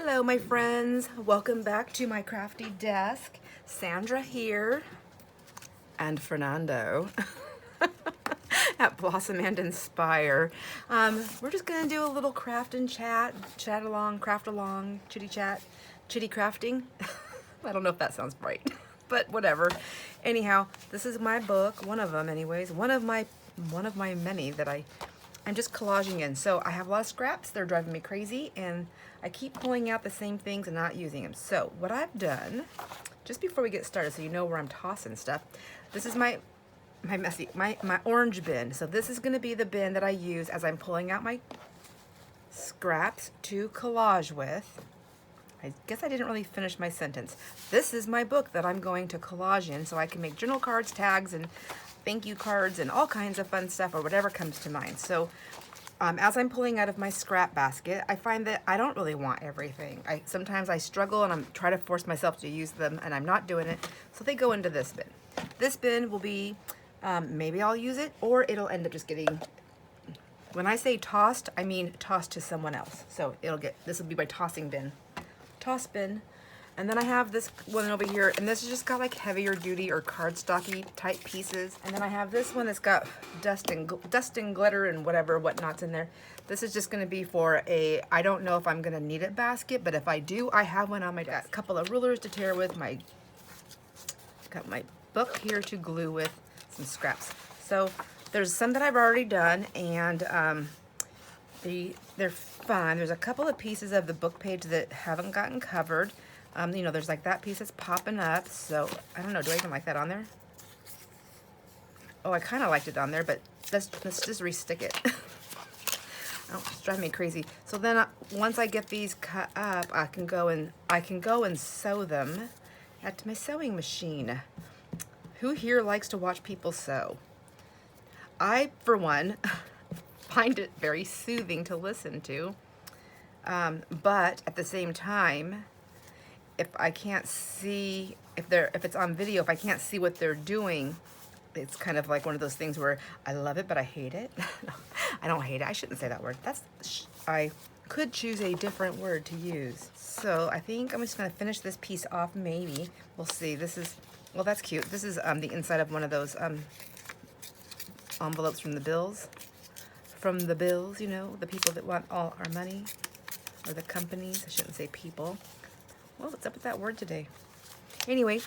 Hello my friends, welcome back to my crafty desk. Sandra here and Fernando at Blossom and Inspire. We're just gonna do a little craft and chat along, craft along, chitty chat, chitty crafting. I don't know if that sounds right, but whatever. Anyhow, this is my book, one of them anyways, one of my many that I'm just collaging in. So I have a lot of scraps, they're driving me crazy, and I keep pulling out the same things and not using them. So what I've done, just before we get started, so you know where I'm tossing stuff, this is my orange bin. So this is gonna be the bin that I use as I'm pulling out my scraps to collage with. I guess I didn't really finish my sentence. This is my book that I'm going to collage in so I can make journal cards, tags, and thank you cards, and all kinds of fun stuff, or whatever comes to mind. So as I'm pulling out of my scrap basket, I find that I don't really want everything. Sometimes I struggle and I'm trying to force myself to use them, and I'm not doing it, so they go into this bin. This bin will be, maybe I'll use it, or it'll end up just getting, when I say tossed, I mean tossed to someone else. So this will be my tossing bin. Toss bin. And then I have this one over here, and this has just got like heavier duty or cardstocky type pieces. And then I have this one that's got dust and glitter and whatnot's in there. This is just gonna be for I don't know if I'm gonna need it basket, but if I do, I have one on my desk. A couple of rulers to tear with, got my book here to glue with, some scraps. So there's some that I've already done, and they're fun. There's a couple of pieces of the book page that haven't gotten covered. You know, there's like that piece that's popping up, so I don't know, do I even like that on there? Oh, I kind of liked it on there, but let's just re-stick it. Oh, it's driving me crazy. So then once I get these cut up, I can go and sew them at my sewing machine. Who here likes to watch people sew? I, for one, find it very soothing to listen to, but at the same time, if I can't see, if it's on video, if I can't see what they're doing, it's kind of like one of those things where I love it, but I hate it. No, I don't hate it. I shouldn't say that word. I could choose a different word to use. So I think I'm just gonna finish this piece off, maybe. We'll see. Well, that's cute. This is the inside of one of those envelopes from the bills. From the bills, you know, the people that want all our money, or the companies. I shouldn't say people. Well, what's up with that word today? Anyway,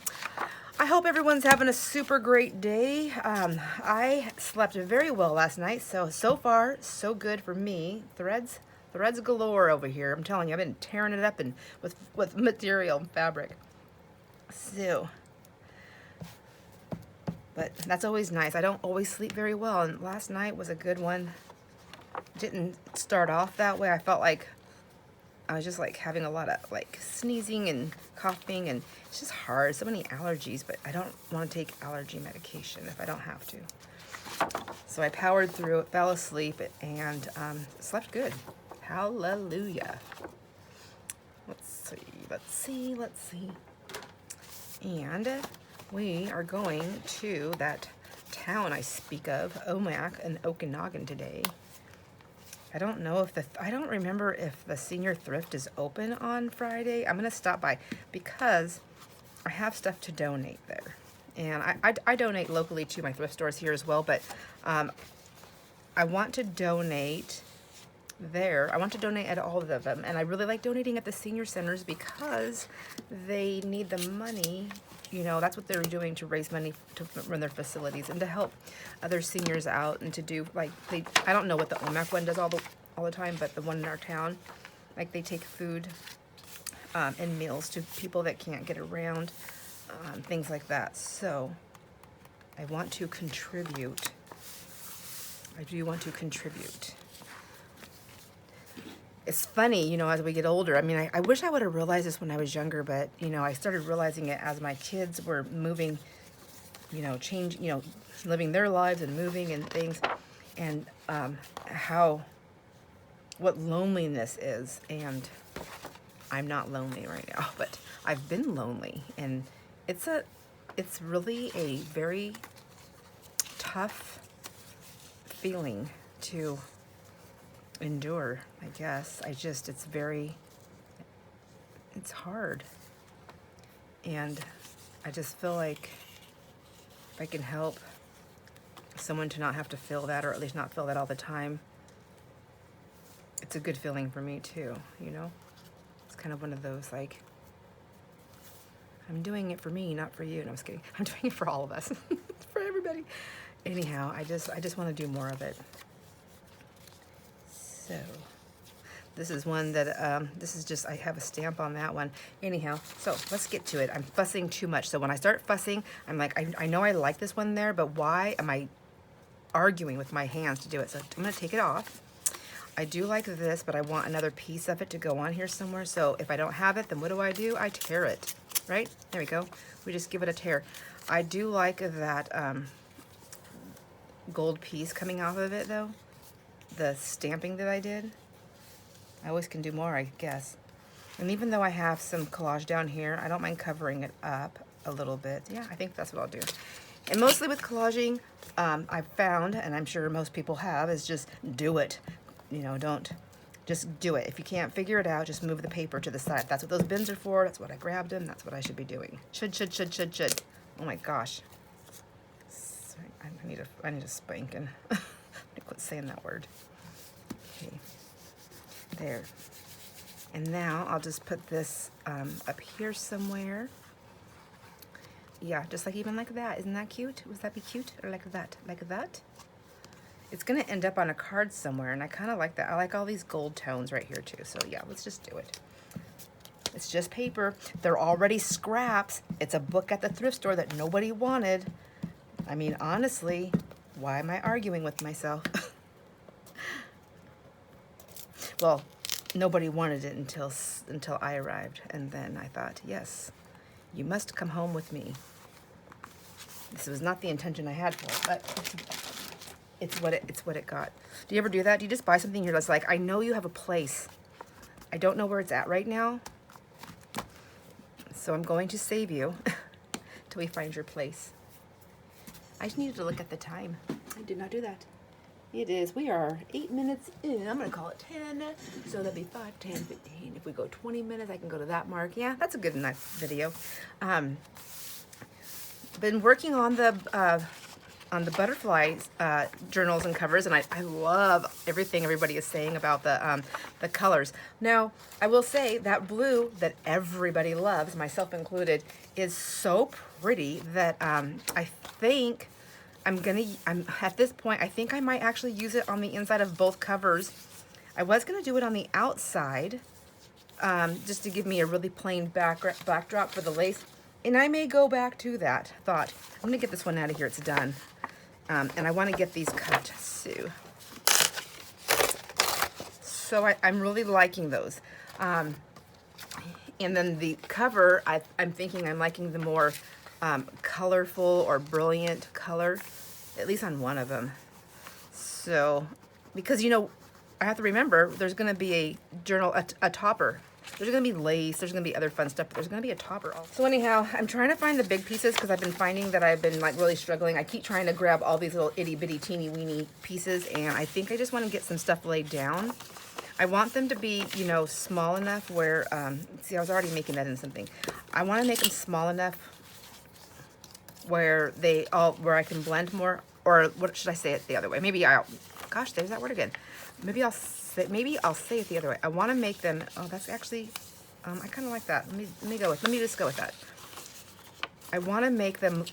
I hope everyone's having a super great day. I slept very well last night, so far, so good for me. Threads galore over here. I'm telling you, I've been tearing it up and with material and fabric. So, but that's always nice. I don't always sleep very well, and last night was a good one. Didn't start off that way. I felt like I was just like having a lot of like sneezing and coughing, and it's just hard. So many allergies, but I don't want to take allergy medication if I don't have to. So I powered through it, fell asleep, and slept good. Hallelujah. Let's see. And we are going to that town I speak of, Omak and Okanagan today. I don't know if I don't remember if the senior thrift is open on Friday. I'm gonna stop by because I have stuff to donate there. And I donate locally to my thrift stores here as well, but I want to donate there. I want to donate at all of them. And I really like donating at the senior centers because they need the money. You know, that's what they're doing, to raise money to run their facilities and to help other seniors out, and to do like I don't know what the OMAC one does all the time, but the one in our town, like they take food and meals to people that can't get around, things like that. So I want to contribute. I do want to contribute. It's funny, you know, as we get older. I mean, I wish I would have realized this when I was younger, but, you know, I started realizing it as my kids were moving, you know, living their lives and moving and things, and what loneliness is. And I'm not lonely right now, but I've been lonely, and it's really a very tough feeling to endure, I guess. It's very, it's hard. And I just feel like if I can help someone to not have to feel that, or at least not feel that all the time, it's a good feeling for me too, you know? It's kind of one of those, like, I'm doing it for me, not for you. No, I'm just kidding. I'm doing it for all of us. It's for everybody. Anyhow, I just want to do more of it. So this is one that, this is just, I have a stamp on that one. Anyhow, so let's get to it. I'm fussing too much. So when I start fussing, I'm like, I know I like this one there, but why am I arguing with my hands to do it? So I'm going to take it off. I do like this, but I want another piece of it to go on here somewhere. So if I don't have it, then what do? I tear it, right? There we go. We just give it a tear. I do like that gold piece coming off of it though. The stamping that I did. I always can do more, I guess. And even though I have some collage down here, I don't mind covering it up a little bit. Yeah, I think that's what I'll do. And mostly with collaging, I've found, and I'm sure most people have, is just do it. You know, just do it. If you can't figure it out, just move the paper to the side. That's what those bins are for. That's what I grabbed them. That's what I should be doing. Should. Oh my gosh. Sorry, I need a spanking. I'm gonna quit saying that word. Okay. There. And now I'll just put this up here somewhere. Yeah, just like even like that. Isn't that cute? Would that be cute? Or like that? Like that? It's gonna end up on a card somewhere, and I kind of like that. I like all these gold tones right here too. So yeah, let's just do it. It's just paper. They're already scraps. It's a book at the thrift store that nobody wanted. I mean, honestly, why am I arguing with myself? Well, nobody wanted it until I arrived, and then I thought, yes, you must come home with me. This was not the intention I had for it, but it's what it got. Do you ever do that? Do you just buy something here that's like, I know you have a place. I don't know where it's at right now, so I'm going to save you till we find your place. I just needed to look at the time. I did not do that. We are 8 minutes in. I'm gonna call it 10. So that'd be 5, 10, 15. If we go 20 minutes, I can go to that mark. Yeah, that's a good enough video. Been working on the butterflies journals and covers, and I love everything everybody is saying about the colors. Now, I will say that blue that everybody loves, myself included, is so pretty that I think I'm at this point, I think I might actually use it on the inside of both covers. I was gonna do it on the outside, just to give me a really plain backdrop for the lace. And I may go back to that thought. I'm gonna get this one out of here, it's done. And I wanna get these cut, so I'm really liking those. And then the cover, I'm thinking I'm liking the more colorful or brilliant color, at least on one of them. So, because you know, I have to remember there's gonna be a journal, a topper. There's gonna be lace, there's gonna be other fun stuff, but there's gonna be a topper also. So anyhow, I'm trying to find the big pieces because I've been finding that I've been like really struggling. I keep trying to grab all these little itty bitty teeny weeny pieces, and I think I just wanna get some stuff laid down. I want them to be, you know, small enough where, see, I was already making that in something. I wanna make them small enough where where I can blend more, or what should I say it the other way? Gosh, there's that word again. Maybe I'll say it the other way. I want to make them, oh, that's actually, I kind of like that. Let me just go with that. I want to make them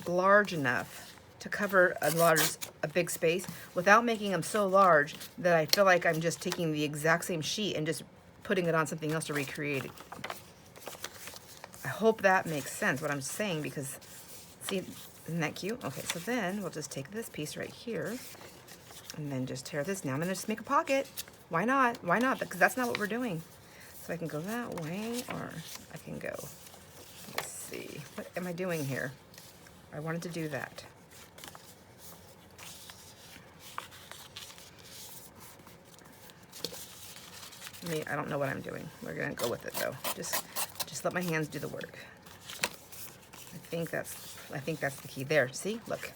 large enough to cover a big space without making them so large that I feel like I'm just taking the exact same sheet and just putting it on something else to recreate it. I hope that makes sense, what I'm saying, because, see, isn't that cute? Okay, so then we'll just take this piece right here and then just tear this. Now I'm gonna just make a pocket. Why not? Why not? Because that's not what we're doing. So I can go that way, or I can go, let's see, what am I doing here? I wanted to do that. I don't know what I'm doing. We're gonna go with it though. Just let my hands do the work. I think that's the key. There, see, look.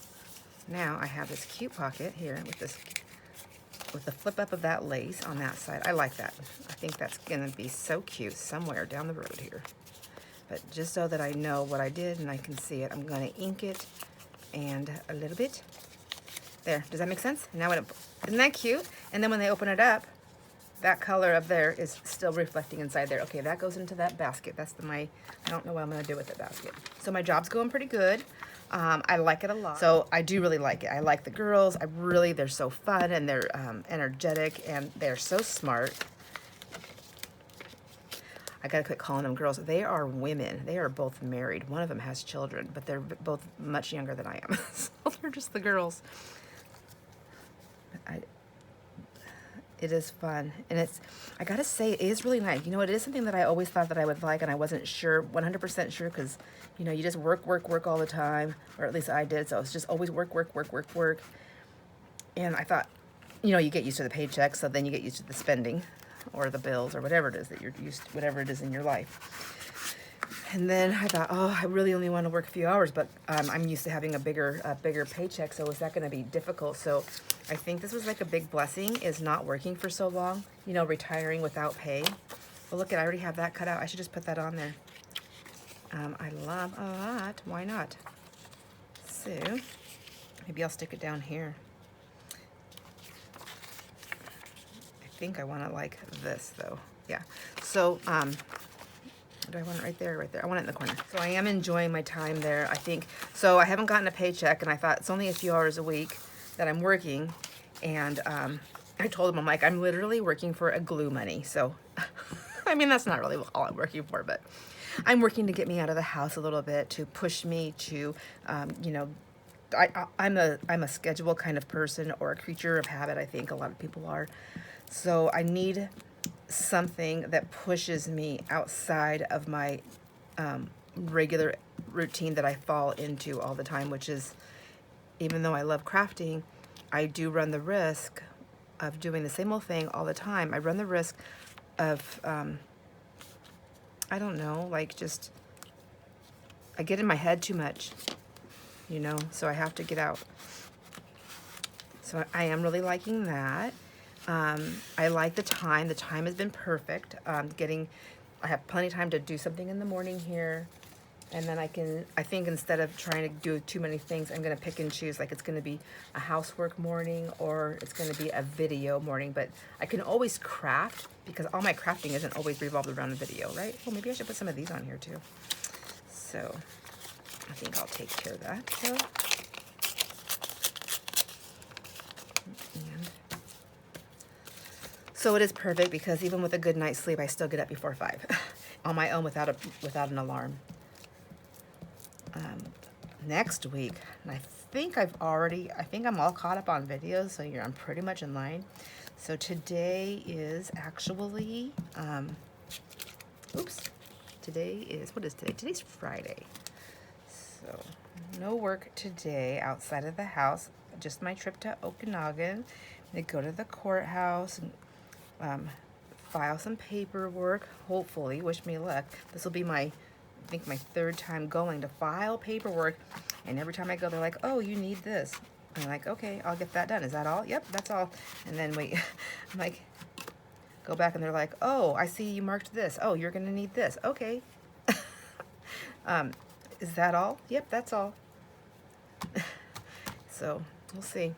Now I have this cute pocket here with this with the flip up of that lace on that side. I like that. I think that's gonna be so cute somewhere down the road here. But just so that I know what I did and I can see it, I'm gonna ink it and a little bit. There, does that make sense? Now, isn't that cute? And then when they open it up, that color up there is still reflecting inside there. Okay, that goes into that basket. That's I don't know what I'm gonna do with the basket. So my job's going pretty good. I like it a lot. So I do really like it. I like the girls. They're so fun and they're energetic and they're so smart. I gotta quit calling them girls. They are women. They are both married. One of them has children, but they're both much younger than I am. So they're just the girls. It is fun, and I gotta say, it is really nice. You know, it is something that I always thought that I would like, and I wasn't sure, 100% sure, because, you know, you just work all the time, or at least I did, so it's just always work. And I thought, you know, you get used to the paycheck, so then you get used to the spending, or the bills, or whatever it is that you're used to, whatever it is in your life. And then I thought, oh, I really only want to work a few hours, but I'm used to having a bigger paycheck, so is that going to be difficult? So I think this was like a big blessing, is not working for so long, you know, retiring without pay. Well, look, I already have that cut out. I should just put that on there. I love a lot. Why not? So maybe I'll stick it down here. I think I want it like this, though. Yeah. So, do I want it right there? Right there. I want it in the corner. So I am enjoying my time there, I think. So I haven't gotten a paycheck, and I thought it's only a few hours a week that I'm working. And I told him, I'm like, I'm literally working for a glue money. So, I mean, that's not really all I'm working for, but I'm working to get me out of the house a little bit, to push me to, you know, I'm a schedule kind of person, or a creature of habit. I think a lot of people are. So I need something that pushes me outside of my regular routine that I fall into all the time, which is, even though I love crafting, I do run the risk of doing the same old thing all the time. I run the risk of, I don't know, like just, I get in my head too much, you know, so I have to get out. So I am really liking that. I like the time. The time has been perfect. I have plenty of time to do something in the morning here. And then I think instead of trying to do too many things, I'm going to pick and choose. Like, it's going to be a housework morning, or it's going to be a video morning. But I can always craft, because all my crafting isn't always revolved around a video, right? Well, maybe I should put some of these on here too. So I think I'll take care of that. So it is perfect, because even with a good night's sleep, I still get up before 5 on my own without an alarm. Next week, and I think I'm all caught up on videos, so I'm pretty much in line. So today is actually, what is today? Today's Friday. So no work today outside of the house, just my trip to Okanagan. I'm gonna go to the courthouse and file some paperwork, hopefully, wish me luck. This will be my 3rd time going to file paperwork, and every time I go, they're like, oh, you need this. I'm like, okay, I'll get that done. Is that all? Yep, that's all. And then wait, I'm like, go back, and they're like, oh, I see you marked this. Oh, you're gonna need this. Okay. Is that all? Yep, that's all. So we'll see.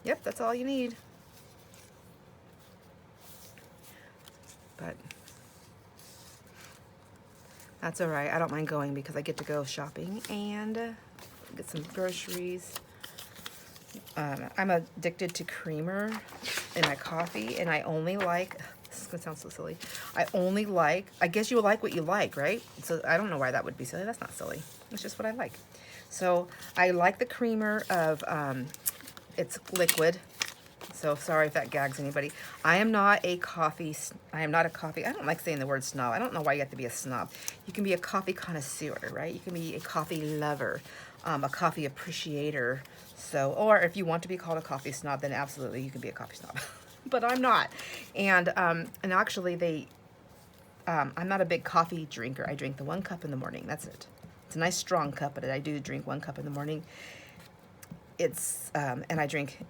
Yep, that's all you need. But that's all right. I don't mind going, because I get to go shopping and get some groceries. I'm addicted to creamer in my coffee, and I only like, this is gonna sound so silly, I guess you like what you like, right? So I don't know why that would be silly. That's not silly. It's just what I like. So I like the creamer of, it's liquid. So sorry if that gags anybody. I don't like saying the word snob. I don't know why you have to be a snob. You can be a coffee connoisseur, right? You can be a coffee lover, a coffee appreciator. So, or if you want to be called a coffee snob, then absolutely you can be a coffee snob. But I'm not. And actually I'm not a big coffee drinker. I drink the 1 cup in the morning. That's it. It's a nice strong cup, but I do drink 1 cup in the morning. And I drink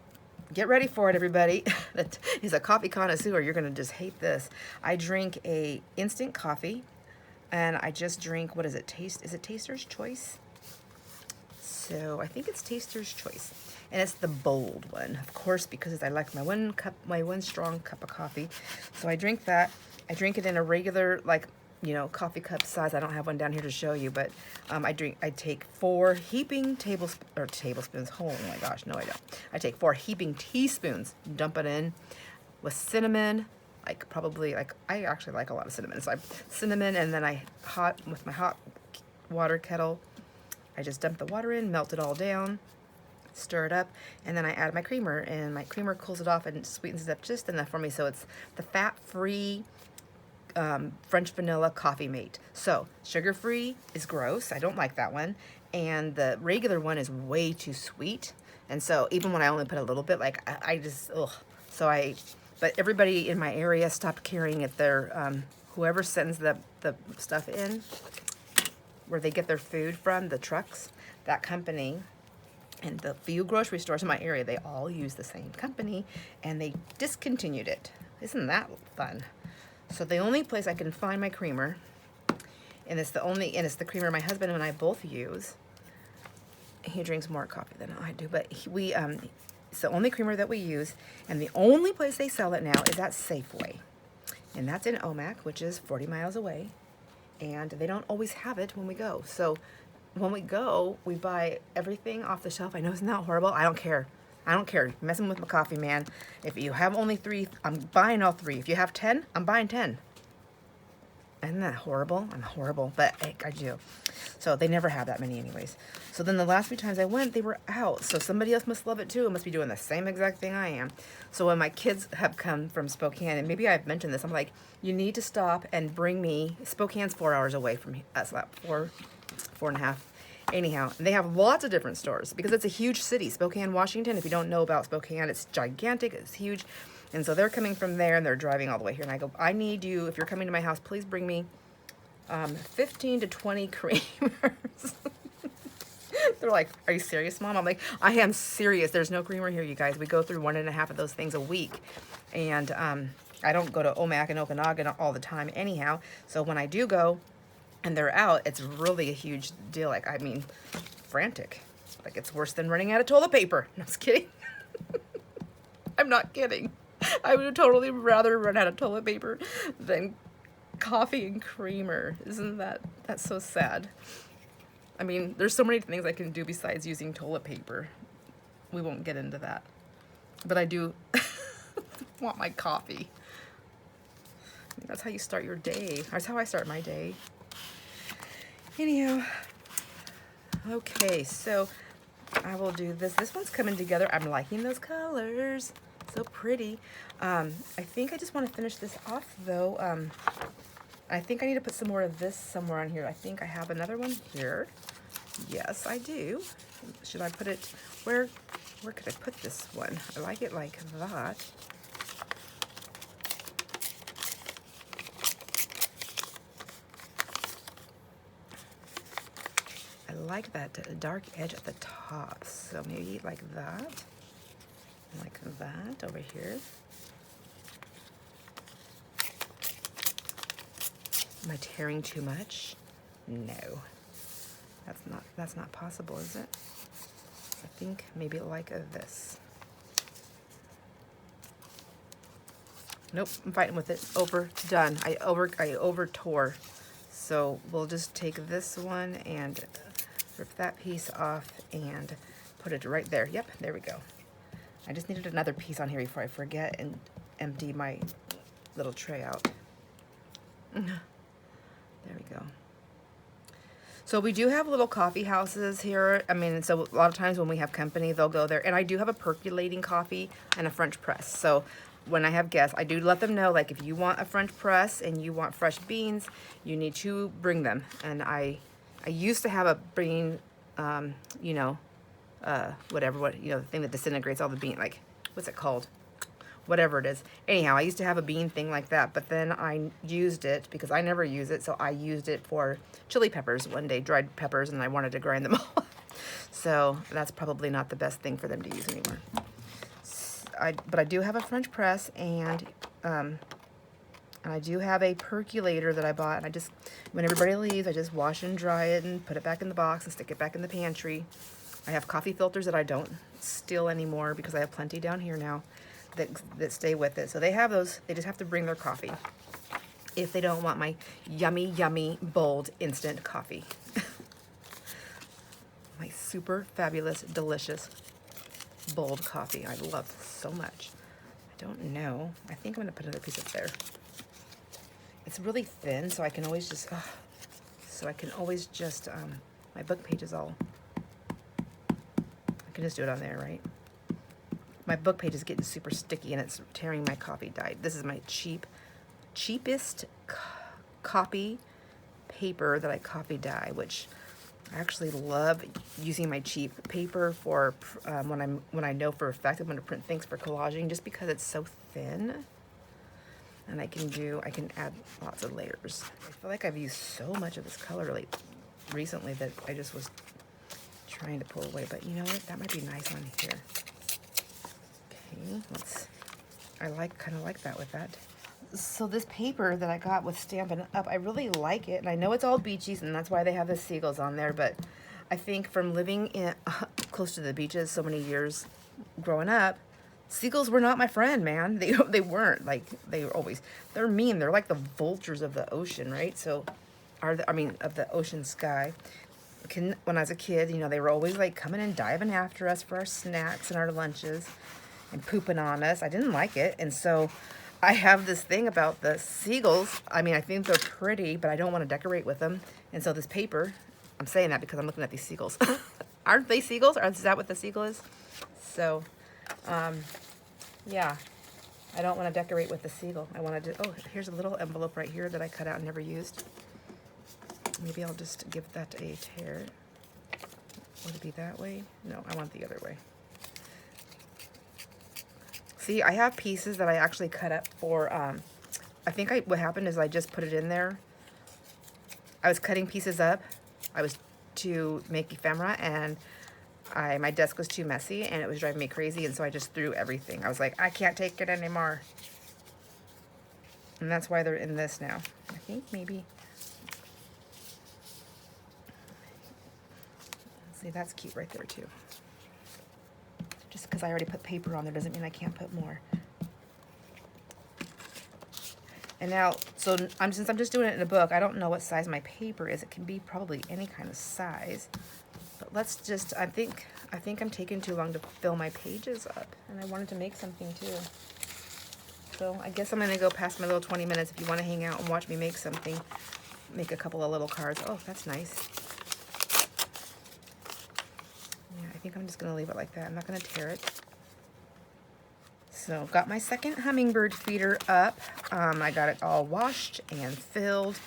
get ready for it, everybody. That is a coffee connoisseur. You're gonna just hate this. I drink a instant coffee, and I just drink, what is it? Is it Taster's Choice? So I think it's Taster's Choice, and it's the bold one, of course, because I like my one strong cup of coffee. So I drink that. I drink it in a regular, like, you know, coffee cup size. I don't have one down here to show you, but I take 4 heaping tablespoons. Oh my gosh, no I don't. I take 4 heaping teaspoons, dump it in with cinnamon, like probably, like, I actually like a lot of cinnamon. So cinnamon, and then with my hot water kettle, I just dump the water in, melt it all down, stir it up, and then I add my creamer, and my creamer cools it off and sweetens it up just enough for me. So it's the fat-free French vanilla coffee mate. So sugar-free is gross. I don't like that one. And the regular one is way too sweet. And so even when I only put a little bit, like I just, ugh. But everybody in my area stopped carrying it. Whoever sends the stuff in, where they get their food from, the trucks, that company, and the few grocery stores in my area, they all use the same company, and they discontinued it. Isn't that fun? So the only place I can find my creamer, and it's the creamer my husband and I both use. He drinks more coffee than I do, but it's the only creamer that we use, and the only place they sell it now is at Safeway, and that's in Omak, which is 40 miles away, and they don't always have it when we go. So when we go, we buy everything off the shelf. I know, isn't that horrible? I don't care. I don't care. You're messing with my coffee, man. If you have only 3, I'm buying all 3. If you have 10, I'm buying 10. Isn't that horrible? I'm horrible, but I do. So they never have that many anyways. So then the last few times I went, they were out. So somebody else must love it too. It must be doing the same exact thing I am. So when my kids have come from Spokane, and maybe I've mentioned this, I'm like, you need to stop and bring me, Spokane's 4 hours away from us, about 4.5. Anyhow, they have lots of different stores because it's a huge city, Spokane, Washington. If you don't know about Spokane, it's gigantic, it's huge. And so they're coming from there and they're driving all the way here. And I go, I need you, if you're coming to my house, please bring me 15 to 20 creamers. They're like, are you serious, Mom? I'm like, I am serious. There's no creamer here, you guys. We go through 1.5 of those things a week. And I don't go to Omak and Okanagan all the time anyhow. So when I do go, and they're out, it's really a huge deal. Like, I mean, frantic. Like, it's worse than running out of toilet paper. No, I'm just kidding. I'm not kidding. I would totally rather run out of toilet paper than coffee and creamer. Isn't that's so sad? I mean, there's so many things I can do besides using toilet paper. We won't get into that. But I do want my coffee. That's how you start your day. That's how I start my day. Anyhow, okay, so I will do this. This one's coming together. I'm liking those colors. So pretty. I think I just want to finish this off, though. I think I need to put some more of this somewhere on here. I think I have another one here. Yes, I do. Should I put it, where could I put this one? I like it like that. I like that dark edge at the top, so maybe like that, over here. Am I tearing too much? No, that's not possible, is it? I think maybe like this. Nope, I'm fighting with it. Done. I over tore. So we'll just take this one and rip that piece off and put it right there. Yep, there we go. I just needed another piece on here before I forget and empty my little tray out. There we go. So we do have little coffee houses here. I mean, so a lot of times when we have company, they'll go there. And I do have a percolating coffee and a French press. So when I have guests, I do let them know, like, if you want a French press and you want fresh beans, you need to bring them. And I used to have a bean, you know, the thing that disintegrates all the bean, like, what's it called? Whatever it is. Anyhow, I used to have a bean thing like that, but then I used it, because I never use it, so I used it for chili peppers one day, dried peppers, and I wanted to grind them all up. So that's probably not the best thing for them to use anymore. but I do have a French press, and I do have a percolator that I bought. And I just, when everybody leaves, I just wash and dry it and put it back in the box and stick it back in the pantry. I have coffee filters that I don't steal anymore because I have plenty down here now that stay with it. So they have those. They just have to bring their coffee if they don't want my yummy, yummy, bold, instant coffee. My super fabulous, delicious, bold coffee I love so much. I don't know. I think I'm going to put another piece up there. It's really thin, so I can always just, my book page is all, I can just do it on there, right? My book page is getting super sticky and it's tearing my coffee dye. This is my cheapest copy paper that I copy dye, which I actually love using my cheap paper for when I know for a fact I'm going to print things for collaging, just because it's so thin. And I can add lots of layers. I feel like I've used so much of this color recently that I just was trying to pull away, but you know what? That might be nice on here. Okay, I kind of like that with that. So this paper that I got with Stampin' Up, I really like it. And I know it's all beaches, and that's why they have the seagulls on there, but I think from living close to the beaches so many years growing up, seagulls were not my friend, man. They weren't. Like, they're mean. They're like the vultures of the ocean, right? So, of the ocean sky. When I was a kid, you know, they were always like coming and diving after us for our snacks and our lunches and pooping on us. I didn't like it. And so I have this thing about the seagulls. I mean, I think they're pretty, but I don't want to decorate with them. And so this paper, I'm saying that because I'm looking at these seagulls. Aren't they seagulls? Is that what the seagull is? So, yeah, I don't want to decorate with the seagull. I want to do, oh, here's a little envelope right here that I cut out and never used. Maybe I'll just give that a tear. Would it be that way? No, I want the other way. See, I have pieces that I actually cut up for, I think what happened is I just put it in there. I was cutting pieces up. I was to make ephemera, and my desk was too messy and it was driving me crazy, and so I just threw everything. I was like, I can't take it anymore. And that's why they're in this now. I think maybe. See, that's cute right there too. Just because I already put paper on there doesn't mean I can't put more. And now, since I'm just doing it in a book, I don't know what size my paper is. It can be probably any kind of size. But let's just, I think I'm taking too long to fill my pages up. And I wanted to make something too. So I guess I'm going to go past my little 20 minutes. If you want to hang out and watch me make something, make a couple of little cards. Oh, that's nice. Yeah, I think I'm just going to leave it like that. I'm not going to tear it. So got my second hummingbird feeder up. I got it all washed and filled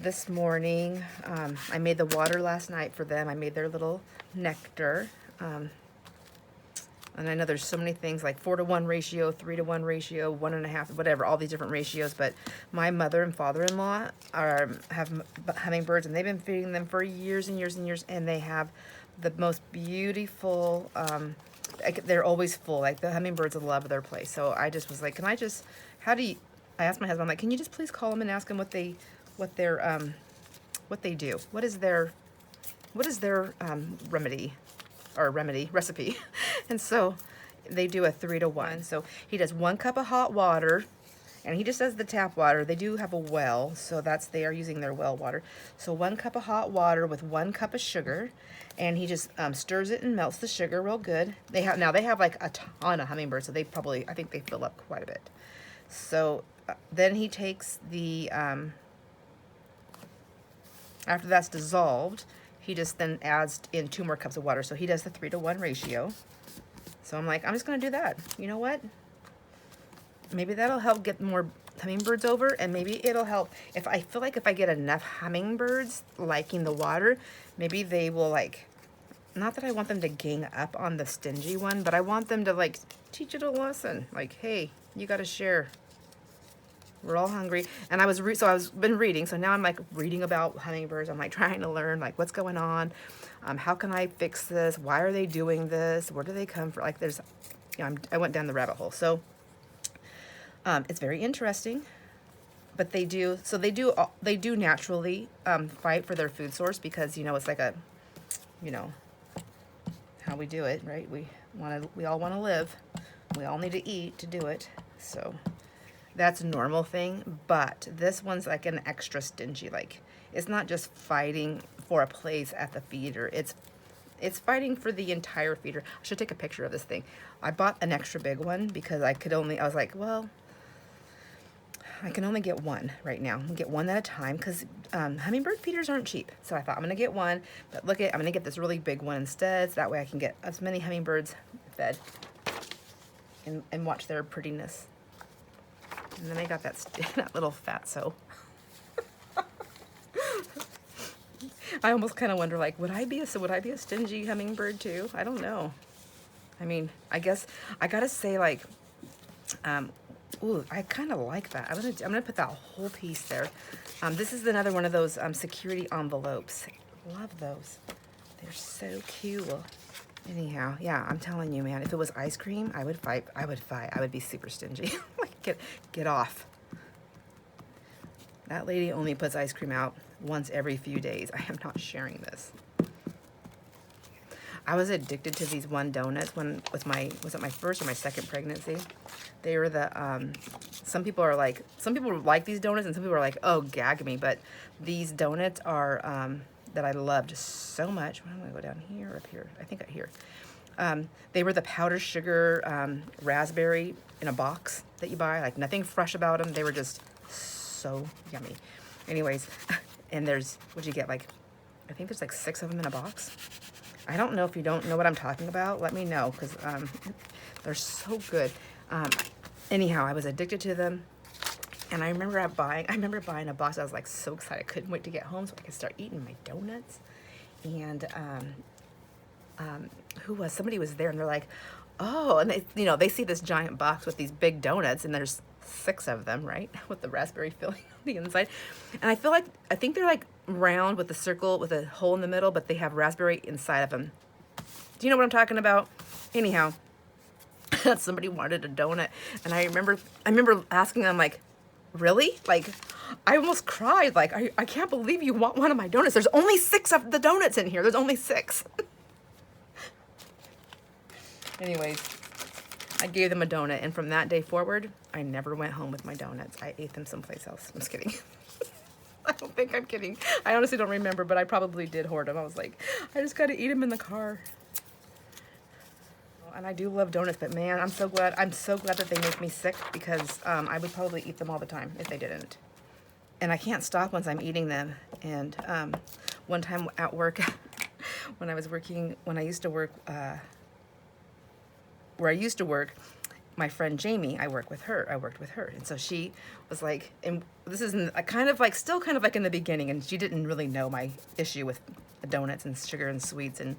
this morning. I made the water last night for them. I made their little nectar. And I know there's so many things like 4-to-1 ratio, 3-to-1 ratio, 1.5, whatever, all these different ratios. But my mother and father-in-law have hummingbirds, and they've been feeding them for years and years and years, and they have the most beautiful, they're always full. Like, the hummingbirds love their place. So I just was like, I asked my husband, I'm like, can you just please call them and ask them what they do? What is their recipe? And so they do a 3-to-1. So he does 1 cup of hot water, and he just does the tap water. They do have a well, so they are using their well water. So 1 cup of hot water with 1 cup of sugar, and he just stirs it and melts the sugar real good. They have like a ton of hummingbirds, so I think they fill up quite a bit. So then he takes the after that's dissolved, he just then adds in 2 more cups of water. So he does the 3-to-1 ratio. So I'm like, I'm just gonna do that. You know what? Maybe that'll help get more hummingbirds over, and maybe it'll help if I feel like if I get enough hummingbirds liking the water, maybe they will, like, not that I want them to gang up on the stingy one, but I want them to, like, teach it a lesson. Like, hey, you gotta share. We're all hungry. And I was been reading, so now I'm like reading about hummingbirds. I'm like trying to learn like what's going on. How can I fix this? Why are they doing this? Where do they come from? Like, there's yeah, I went down the rabbit hole. So it's very interesting, but they do naturally fight for their food source because, you know, it's like a, you know, how we do it, right? We all want to live. We all need to eat to do it. So that's a normal thing, but this one's like an extra stingy. Like, it's not just fighting for a place at the feeder. It's fighting for the entire feeder. I should take a picture of this thing. I bought an extra big one because I was like, well, I can only get one right now. I'll get one at a time because hummingbird feeders aren't cheap. So I thought I'm gonna get one, but I'm gonna get this really big one instead, so that way I can get as many hummingbirds fed and watch their prettiness. And then I got that little fatso. I almost kind of wonder, like, would I be a stingy hummingbird too? I don't know. I mean, I guess I gotta say, like, ooh, I kind of like that. I'm gonna put that whole piece there. This is another one of those security envelopes. Love those. They're so cute. Anyhow, yeah, I'm telling you, man. If it was ice cream, I would fight. I would be super stingy. Like, get off. That lady only puts ice cream out once every few days. I am not sharing this. I was addicted to these one donuts was it my first or my second pregnancy? They were the, some people like these donuts and some people are like, oh, gag me. But these donuts are, that I loved so much. I'm gonna go down here or up here. I think here. They were the powdered sugar, raspberry in a box that you buy. Like, nothing fresh about them. They were just so yummy. Anyways, and what'd you get? Like, I think there's like 6 of them in a box. I don't know if you don't know what I'm talking about. Let me know, because they're so good. Anyhow, I was addicted to them, and I remember buying a box. I was like so excited. I couldn't wait to get home so I could start eating my donuts. And somebody was there, and they're like, oh, and they see this giant box with these big donuts, and there's 6 of them, right, with the raspberry filling on the inside. And I think they're like round with a circle with a hole in the middle, but they have raspberry inside of them. Do you know what I'm talking about? Anyhow, somebody wanted a donut, and I remember asking them, like, really? Like, I almost cried. Like, I can't believe you want one of my donuts. There's only 6 of the donuts in here. There's only 6. Anyways, I gave them a donut, and from that day forward, I never went home with my donuts. I ate them someplace else. I'm just kidding. I don't think I'm kidding. I honestly don't remember, but I probably did hoard them. I was like, I just got to eat them in the car. And I do love donuts, but man, I'm so glad that they make me sick, because I would probably eat them all the time if they didn't. And I can't stop once I'm eating them. And one time at work, when I used to work, where I used to work, my friend Jamie, I worked with her, and so she was like, and this is still kind of like in the beginning, and she didn't really know my issue with donuts and sugar and sweets and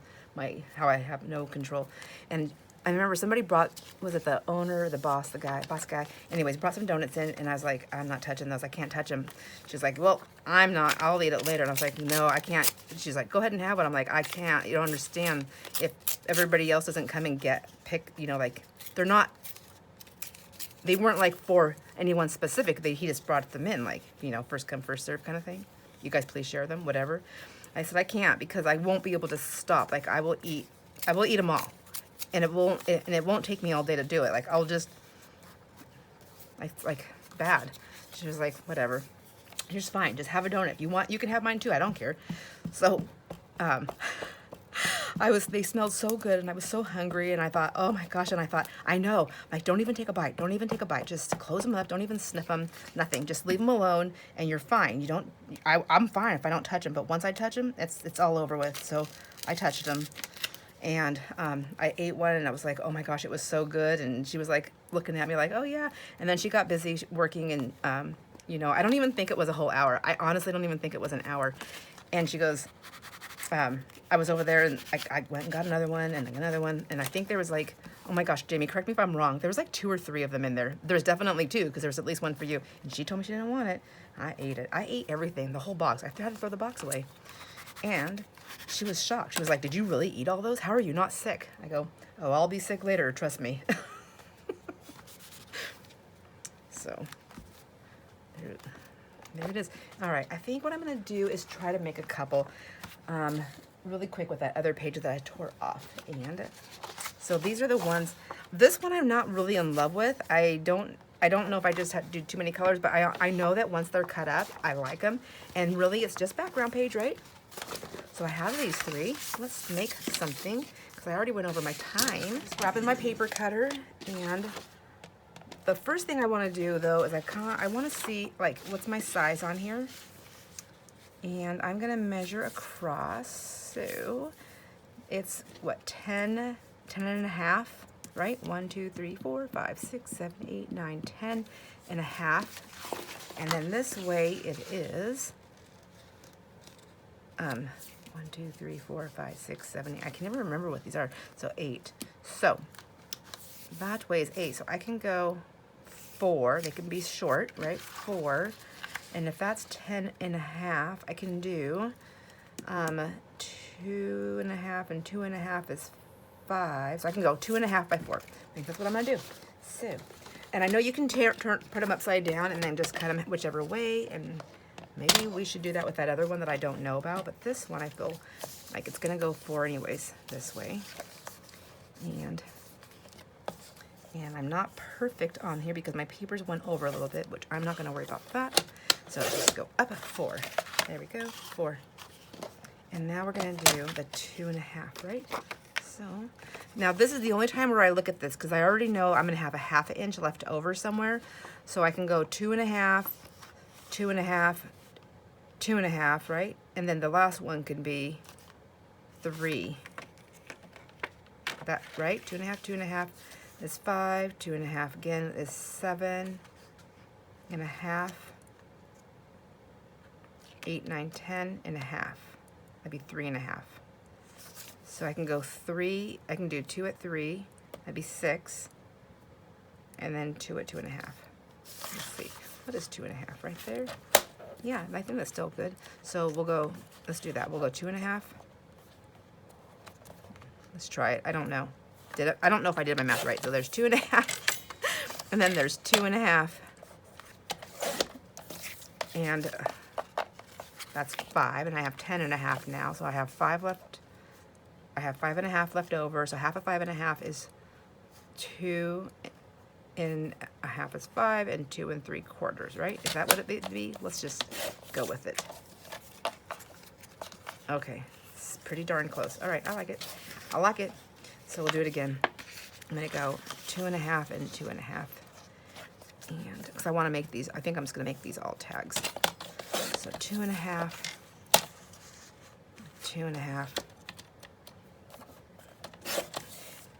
how I have no control. And I remember somebody brought, was it the owner, the boss guy, anyways, brought some donuts in, and I was like, I'm not touching those, I can't touch them. She's like, well, I'm not, I'll eat it later. And I was like, no, I can't. She's like, go ahead and have it. I'm like, I can't, you don't understand. If everybody else doesn't come and pick, like, they weren't like for anyone specific. He just brought them in, like, first come, first serve kind of thing. You guys please share them, whatever. I said, I can't, because I won't be able to stop. Like, I will eat them all. And it won't take me all day to do it. Like, I'll just, like, bad. She was like, whatever. Here's fine. Just have a donut. If you want, you can have mine too. I don't care. So, they smelled so good, and I was so hungry, and I thought, oh my gosh, and I thought, I know, like, don't even take a bite. Don't even take a bite. Just close them up. Don't even sniff them. Nothing. Just leave them alone, and you're fine. I'm fine if I don't touch them, but once I touch them, it's all over with. So I touched them. And I ate one, and I was like, oh my gosh, it was so good. And she was like looking at me like, oh yeah. And then she got busy working, and I don't even think it was a whole hour. I honestly don't even think it was an hour. And she goes, I was over there, and I went and got another one, and another one. And I think there was like, oh my gosh, Jamie, correct me if I'm wrong. There was like 2 or 3 of them in there. There's definitely 2, because there was at least one for you. And she told me she didn't want it. I ate it. I ate everything, the whole box. I had to throw the box away. And she was shocked. She was like, did you really eat all those? How are you not sick? I go, oh, I'll be sick later, trust me. So there it is. All right, I think what I'm gonna do is try to make a couple really quick with that other page that I tore off. And so these are the ones, this one I'm not really in love with. I don't know if I just had to do too many colors, but I know that once they're cut up, I like them. And really it's just background page, right? So I have these three. Let's make something, because I already went over my time. Just grabbing my paper cutter, and the first thing I want to do though is I want to see like what's my size on here. And I'm gonna measure across, so it's what, 10 and a half, right? 1, 2, 3, 4, 5, 6, 7, 8, 9, 10 and a half. And then this way it is 1, 2, 3, 4, 5, 6, 7, 8. I can never remember what these are. So 8. So that way is 8. So I can go 4. They can be short, right? 4. And if that's 10 and a half, I can do 2 and a half, and 2 and a half is 5. So I can go 2 and a half by 4. I think that's what I'm gonna do. So, and I know you can put them upside down and then just cut them whichever way. And maybe we should do that with that other one that I don't know about. But this one I feel like it's gonna go 4 anyways, this way. And I'm not perfect on here because my papers went over a little bit, which I'm not gonna worry about that. So just go up a 4. There we go, 4. And now we're gonna do the 2 and a half, right? So now this is the only time where I look at this, because I already know I'm gonna have a 1/2 inch left over somewhere. So I can go 2 and a half, 2 and a half, 2 and a half, right? And then the last one can be 3. That, right? 2 and a half, 2 and a half is 5, 2 and a half again is 7 and a half. 8, 9, 10 and a half. That'd be 3 and a half. So I can go 3, I can do 2 at 3, that'd be 6, and then 2 at 2 and a half. Let's see, what is 2 and a half right there? Yeah, I think that's still good. So we'll go, let's do that. We'll go 2 and a half. Let's try it. I don't know. I don't know if I did my math right. So there's 2 and a half, and then there's 2 and a half, and that's 5, and I have 10 and a half now, so I have 5 left. I have 5 and a half left over, so half of 5 and a half is 2 and a half is 5, and 2 3/4, right? Is that what it would be? Let's just go with it. Okay, it's pretty darn close. All right, I like it. I like it. So we'll do it again. I'm gonna go 2 and a half and 2 and a half, and because I want to make these, I think I'm just gonna make these all tags. So 2 and a half, 2 and a half.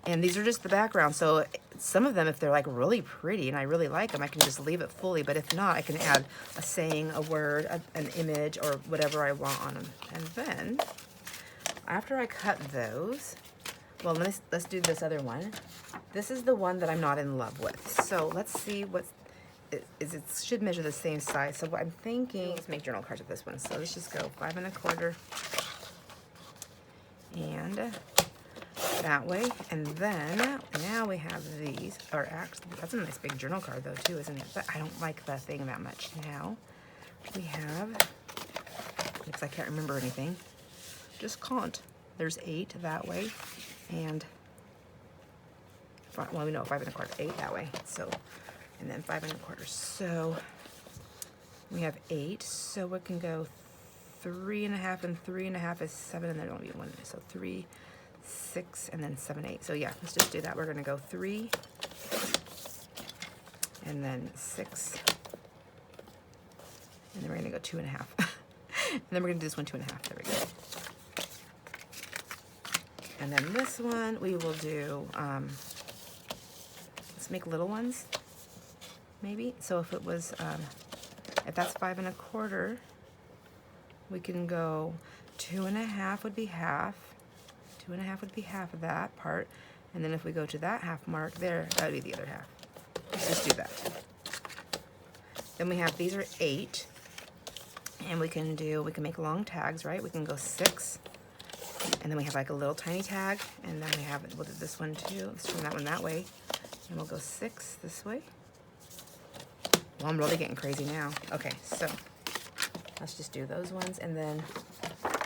And these are just the background. So some of them, if they're like really pretty and I really like them, I can just leave it fully. But if not, I can add a saying, a word, an image, or whatever I want on them. And then after I cut those, well, let's do this other one. This is the one that I'm not in love with. So let's see what it should measure the same size. So what I'm thinking, let's make journal cards with this one. So let's just go 5 1/4, and that way. And then now we have these, or actually that's a nice big journal card though too, isn't it? But I don't like that thing that much. Now we have, because I can't remember anything, just can't. There's 8 that way, and well, we know 5 1/4, 8 that way. So, and then 5 1/4. So we have 8. So we can go 3 and a half, and 3 and a half is 7, and there'll only be 1. So 3, 6, and then 7, 8. So yeah, let's just do that. We're gonna go 3, and then 6, and then we're gonna go 2 and a half. And then we're gonna do this one 2 and a half. There we go. And then this one we will do, let's make little ones, maybe. So if it was, if that's 5 1/4, we can go 2 and a half would be half. 2 and a half would be half of that part. And then if we go to that half mark there, that would be the other half. Let's just do that. Then we have, these are 8. And we can make long tags, right? We can go 6. And then we have like a little tiny tag. And then we'll do this one too. Let's turn that one that way. And we'll go 6 this way. Well, I'm really getting crazy now. Okay, so let's just do those ones. And then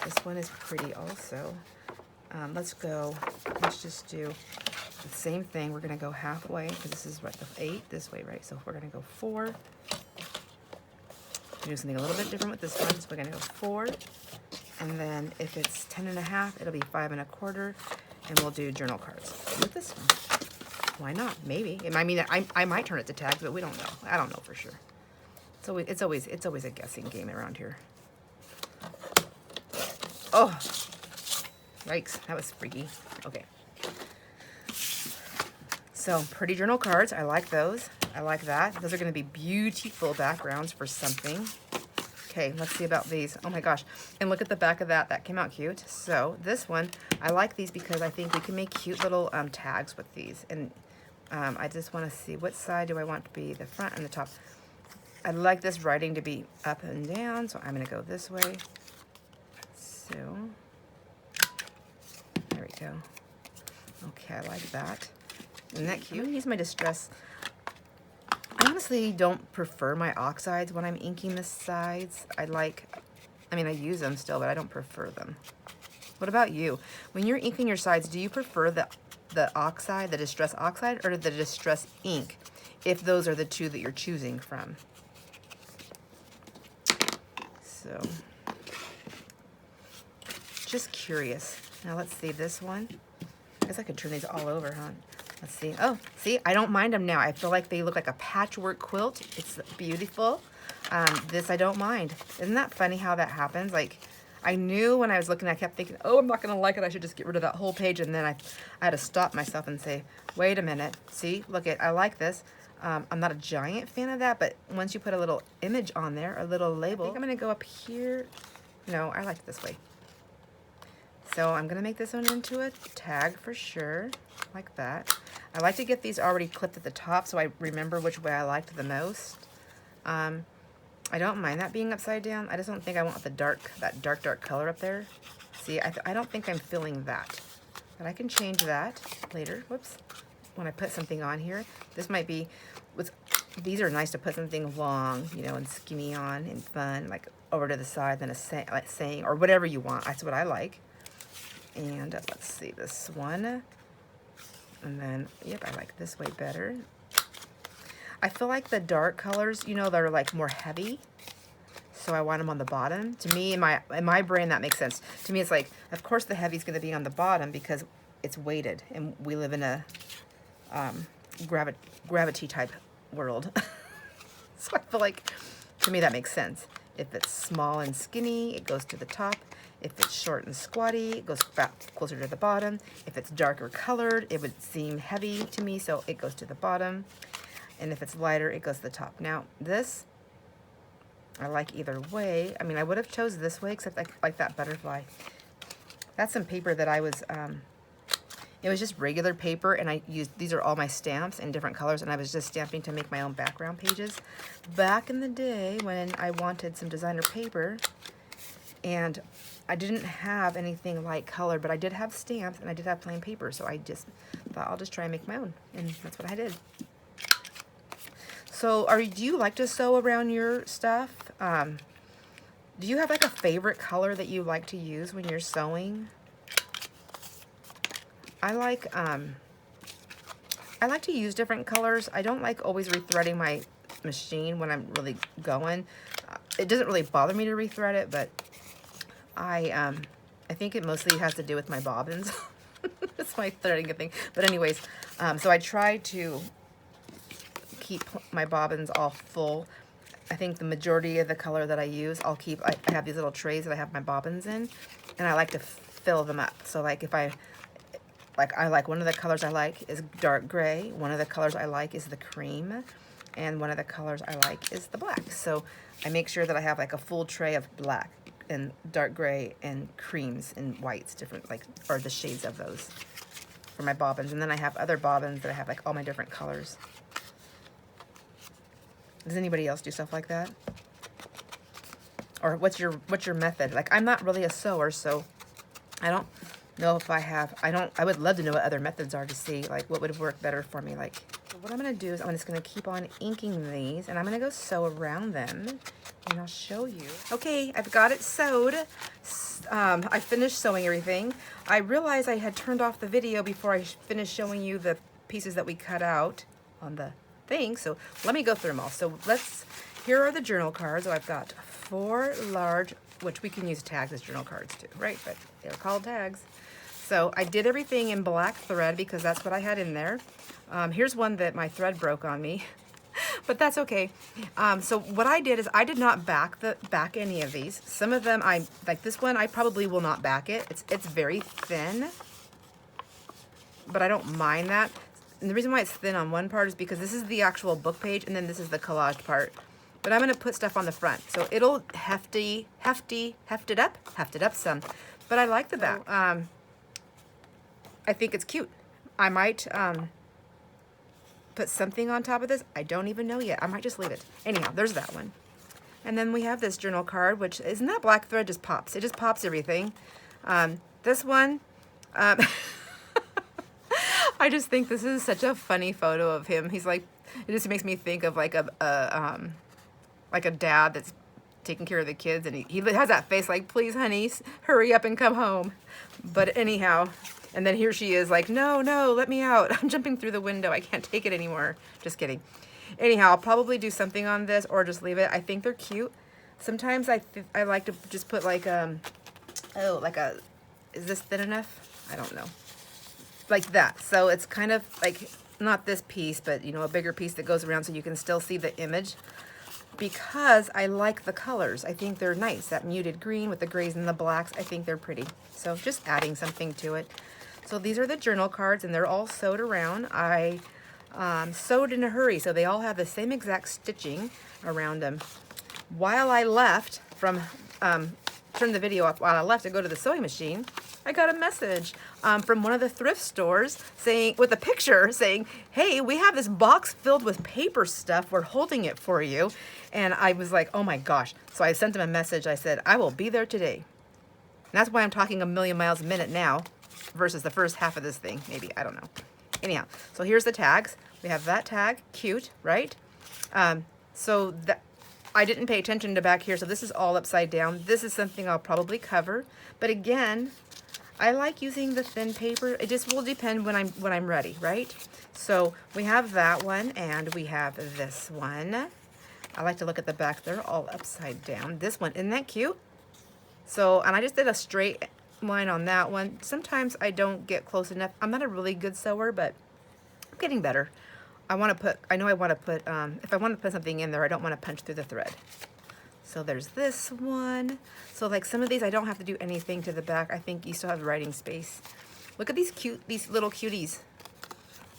this one is pretty also. Let's just do the same thing. We're gonna go halfway, because this is what, the 8 this way, right? So we're gonna go 4. Do something a little bit different with this one. So we're gonna go 4. And then if it's 10.5, it'll be 5 1/4. And we'll do journal cards with this one. Why not? Maybe. I mean, I might turn it to tags, but we don't know. I don't know for sure. So it's always a guessing game around here. Oh, yikes! That was freaky. Okay. So pretty journal cards. I like those. I like that. Those are going to be beautiful backgrounds for something. Okay, let's see about these. Oh my gosh. And look at the back of that. That came out cute. So this one, I like these because I think we can make cute little tags with these. And I just want to see, what side do I want to be, the front and the top. I like this writing to be up and down, so I'm going to go this way. So, there we go. Okay, I like that. Isn't that cute? I'm going to use my distress. I honestly don't prefer my oxides when I'm inking the sides. I use them still, but I don't prefer them. What about you? When you're inking your sides, do you prefer the oxide, the distress oxide, or the distress ink, if those are the two that you're choosing from? So, just curious. Now let's see this one. I guess I could turn these all over, huh? Let's see. Oh, see, I don't mind them now. I feel like they look like a patchwork quilt. It's beautiful. This I don't mind. Isn't that funny how that happens? Like, I knew when I was looking, I kept thinking, oh, I'm not going to like it. I should just get rid of that whole page. And then I had to stop myself and say, wait a minute. See, look at, I like this. I'm not a giant fan of that, but once you put a little image on there, a little label, I think I'm going to go up here. No, I like it this way. So I'm going to make this one into a tag for sure, like that. I like to get these already clipped at the top so I remember which way I liked the most. I don't mind that being upside down. I just don't think I want that dark color up there. See, I don't think I'm feeling that. But I can change that later. Whoops. When I put something on here. This might be, these are nice to put something long, you know, and skinny on and fun, like over to the side, then like saying, or whatever you want. That's what I like. And let's see this one. And then, yep, I like this way better. I feel like the dark colors, you know, they're like more heavy. So I want them on the bottom. To me, in my brain, that makes sense. To me, it's like, of course the heavy's going to be on the bottom because it's weighted. And we live in a gravity type world. So I feel like, to me, that makes sense. If it's small and skinny, it goes to the top. If it's short and squatty, it goes back closer to the bottom. If it's darker colored, it would seem heavy to me, so it goes to the bottom. And if it's lighter, it goes to the top. Now, this, I like either way. I mean, I would have chose this way, except I like that butterfly. That's some paper that I was, it was just regular paper, and I used, these are all my stamps in different colors, and I was just stamping to make my own background pages. Back in the day when I wanted some designer paper, and I didn't have anything light colored, but I did have stamps, and I did have plain paper, so I just thought I'll just try and make my own, and that's what I did. So, do you like to sew around your stuff? Do you have like a favorite color that you like to use when you're sewing? I like to use different colors. I don't like always rethreading my machine when I'm really going. It doesn't really bother me to rethread it, but I think it mostly has to do with my bobbins. It's my threading thing. But anyways, so I try to keep my bobbins all full. I think the majority of the color that I use, I'll keep. I have these little trays that I have my bobbins in, and I like to fill them up. So like if I like one of the colors I like is dark gray. One of the colors I like is the cream, and one of the colors I like is the black. So I make sure that I have like a full tray of black and dark gray and creams and whites, different or the shades of those for my bobbins. And then I have other bobbins that I have like all my different colors. Does anybody else do stuff like that? Or what's your method? Like, I'm not really a sewer, so I don't know if I have, I would love to know what other methods are to see like what would work better for me. Like, What I'm going to do is I'm just going to keep on inking these, and I'm going to go sew around them, and I'll show you. Okay, I've got it sewed. I finished sewing everything. I realized I had turned off the video before I finished showing you the pieces that we cut out on the thing, so let me go through them all. So here are the journal cards. So I've got 4 large, which we can use tags as journal cards too, right? But they're called tags. So I did everything in black thread because that's what I had in there. Here's one that my thread broke on me, but that's okay. So what I did is I did not back any of these. Some of them, like this one, I probably will not back it. It's very thin, but I don't mind that. And the reason why it's thin on one part is because this is the actual book page, and then this is the collage part. But I'm going to put stuff on the front, so it'll heft it up some. But I like the back. I think it's cute. I might put something on top of this. I don't even know yet. I might just leave it. Anyhow, there's that one. And then we have this journal card, which isn't that black thread just pops. It just pops everything. This one, I just think this is such a funny photo of him. He's like, it just makes me think of like a dad that's taking care of the kids, and he has that face like, please honey, hurry up and come home. But anyhow, and then here she is like, no, let me out. I'm jumping through the window. I can't take it anymore. Just kidding. Anyhow, I'll probably do something on this or just leave it. I think they're cute. Sometimes I like to just put like, is this thin enough? I don't know. Like that. So it's kind of like, not this piece, but you know, a bigger piece that goes around so you can still see the image. Because I like the colors. I think they're nice. That muted green with the grays and the blacks, I think they're pretty. So just adding something to it. So these are the journal cards, and they're all sewed around. I sewed in a hurry, so they all have the same exact stitching around them. While I left from, turn the video off, while I left to go to the sewing machine, I got a message from one of the thrift stores saying, with a picture saying, hey, we have this box filled with paper stuff. We're holding it for you. And I was like, oh my gosh. So I sent them a message. I said, I will be there today. And that's why I'm talking a million miles a minute now versus the first half of this thing. Maybe, I don't know. Anyhow, so here's the tags. We have that tag, cute, right? So that, I didn't pay attention to back here, so this is all upside down. This is something I'll probably cover. But again, I like using the thin paper. It just will depend when I'm ready, right? So we have that one, and we have this one. I like to look at the back. They're all upside down. This one, isn't that cute? So, and I just did a straight line on that one. Sometimes I don't get close enough. I'm not a really good sewer, but I'm getting better. I want to put, if I want to put something in there, I don't want to punch through the thread. So there's this one. So like some of these, I don't have to do anything to the back. I think you still have writing space. Look at these little cuties.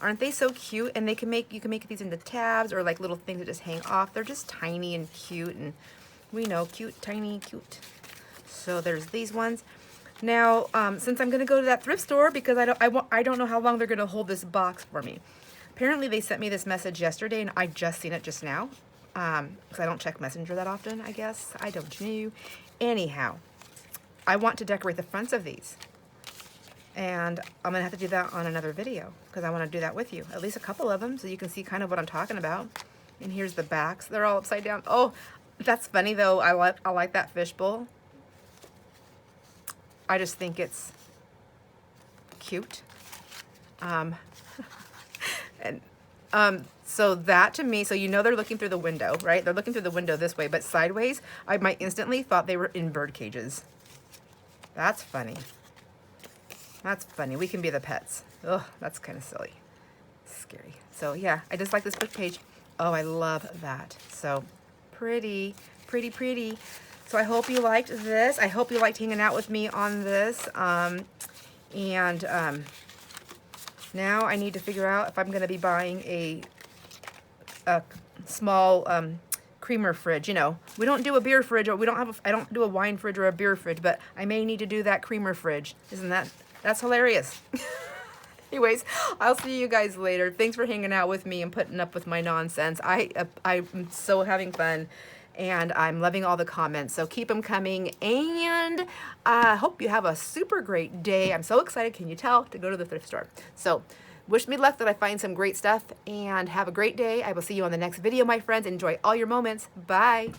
Aren't they so cute? And you can make these into tabs or like little things that just hang off. They're just tiny and cute, and we know cute, tiny, cute. So there's these ones. Now, since I'm gonna go to that thrift store because I don't know how long they're gonna hold this box for me. Apparently they sent me this message yesterday, and I just seen it just now. Because I don't check Messenger that often, I guess. I don't know. Anyhow, I want to decorate the fronts of these. And I'm going to have to do that on another video because I want to do that with you. At least a couple of them so you can see kind of what I'm talking about. And here's the backs. They're all upside down. Oh, that's funny though. I like that fishbowl. I just think it's cute. So that to me, so you know they're looking through the window, right? They're looking through the window this way, but sideways, I might instantly thought they were in bird cages. That's funny. That's funny. We can be the pets. Ugh, that's kind of silly. Scary. So yeah, I just like this book page. Oh, I love that. So pretty, pretty, pretty. So I hope you liked this. I hope you liked hanging out with me on this. Now I need to figure out if I'm going to be buying a small creamer fridge. You know, we don't do a beer fridge, or I don't do a wine fridge or a beer fridge, but I may need to do that creamer fridge. That's hilarious. Anyways, I'll see you guys later. Thanks for hanging out with me and putting up with my nonsense. I'm so having fun. And I'm loving all the comments, so keep them coming, and I hope you have a super great day. I'm so excited, can you tell, to go to the thrift store. So wish me luck that I find some great stuff, and have a great day. I will see you on the next video, my friends. Enjoy all your moments. Bye.